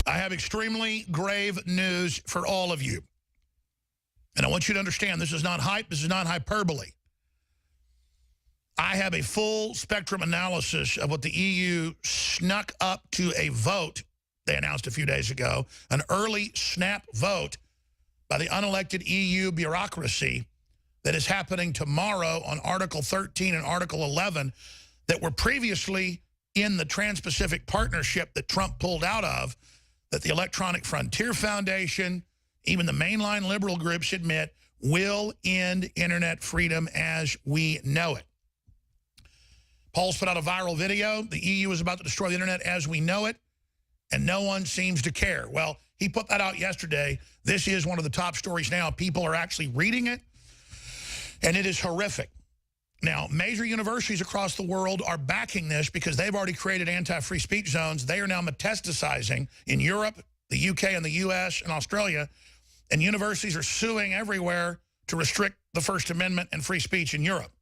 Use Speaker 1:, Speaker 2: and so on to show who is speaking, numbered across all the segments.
Speaker 1: I have extremely grave news for all of you. And I want you to understand, this is not hype, this is not hyperbole. I have a full spectrum analysis of what the EU snuck up to a vote they announced a few days ago, an early snap vote by the unelected EU bureaucracy that is happening tomorrow on Article 13 and Article 11 that were previously in the Trans-Pacific Partnership that Trump pulled out of, that the Electronic Frontier Foundation, even the mainline liberal groups admit, will end internet freedom as we know it. Paul's put out a viral video. The EU is about to destroy the internet as we know it, and no one seems to care. Well, he put that out yesterday. This is one of the top stories now. People are actually reading it, and it is horrific. Now, major universities across the world are backing this because they've already created anti-free speech zones. They are now metastasizing in Europe, the UK, and the US, and Australia, and universities are suing everywhere to restrict the First Amendment and free speech in Europe.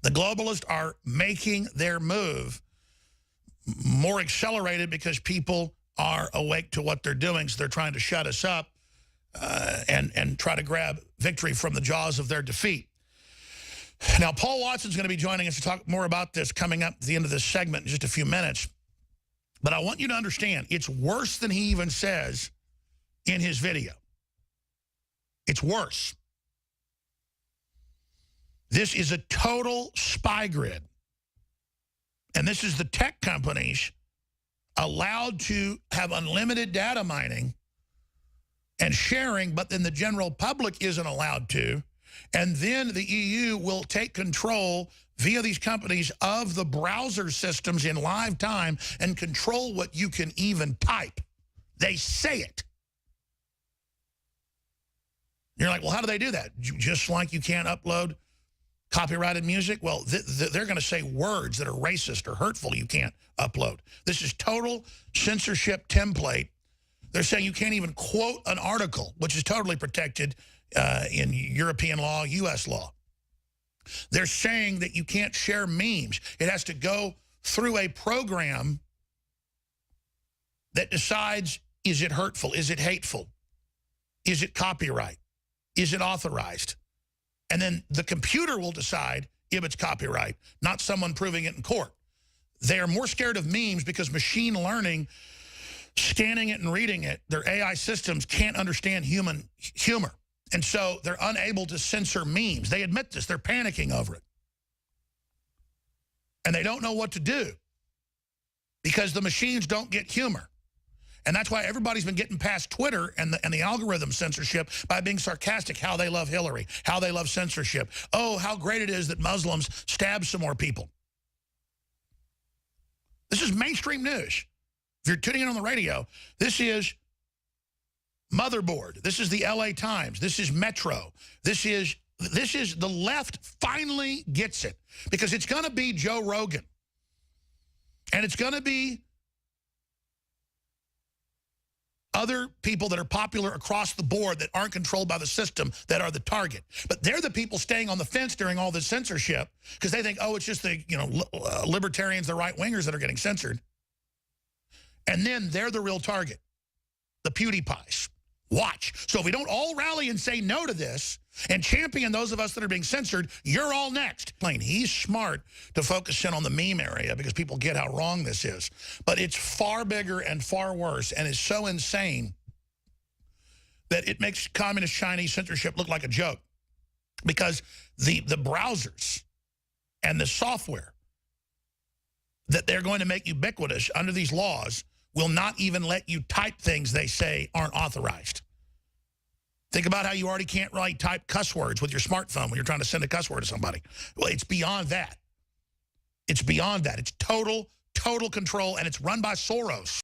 Speaker 1: The globalists are making their move more accelerated because people are awake to what they're doing, so they're trying to shut us up and try to grab victory from the jaws of their defeat. Now, Paul Watson's going to be joining us to talk more about this coming up at the end of this segment in just a few minutes. But I want you to understand, it's worse than he even says in his video. It's worse. This is a total spy grid. And this is the tech companies allowed to have unlimited data mining and sharing, but then the general public isn't allowed to. And then the EU will take control via these companies of the browser systems in live time and control what you can even type. They say it. You're like, well, how do they do that? Just like you can't upload copyrighted music? Well, they're going to say words that are racist or hurtful you can't upload. This is total censorship template. They're saying you can't even quote an article, which is totally protected in European law, U.S. law. They're saying that you can't share memes. It has to go through a program that decides, is it hurtful? Is it hateful? Is it copyright? Is it authorized? And then the computer will decide if it's copyright, not someone proving it in court. They are more scared of memes because machine learning, scanning it and reading it, their AI systems can't understand human humor. And so they're unable to censor memes. They admit this. They're panicking over it. And they don't know what to do because the machines don't get humor. And that's why everybody's been getting past Twitter and the algorithm censorship by being sarcastic, how they love Hillary, how they love censorship. Oh, how great it is that Muslims stab some more people. This is mainstream news. If you're tuning in on the radio, this is Motherboard. This is the LA Times. This is Metro. This is the left finally gets it because it's going to be Joe Rogan. And it's going to be other people that are popular across the board that aren't controlled by the system that are the target. But they're the people staying on the fence during all this censorship because they think, oh, it's just the libertarians, the right-wingers that are getting censored. And then they're the real target, the PewDiePies. Watch. So if we don't all rally and say no to this and champion those of us that are being censored, you're all next. He's smart to focus in on the meme area because people get how wrong this is. But it's far bigger and far worse and is so insane that it makes communist Chinese censorship look like a joke. Because the browsers and the software that they're going to make ubiquitous under these laws will not even let you type things they say aren't authorized. Think about how you already can't really type cuss words with your smartphone when you're trying to send a cuss word to somebody. Well, it's beyond that. It's beyond that. It's total control, and it's run by Soros.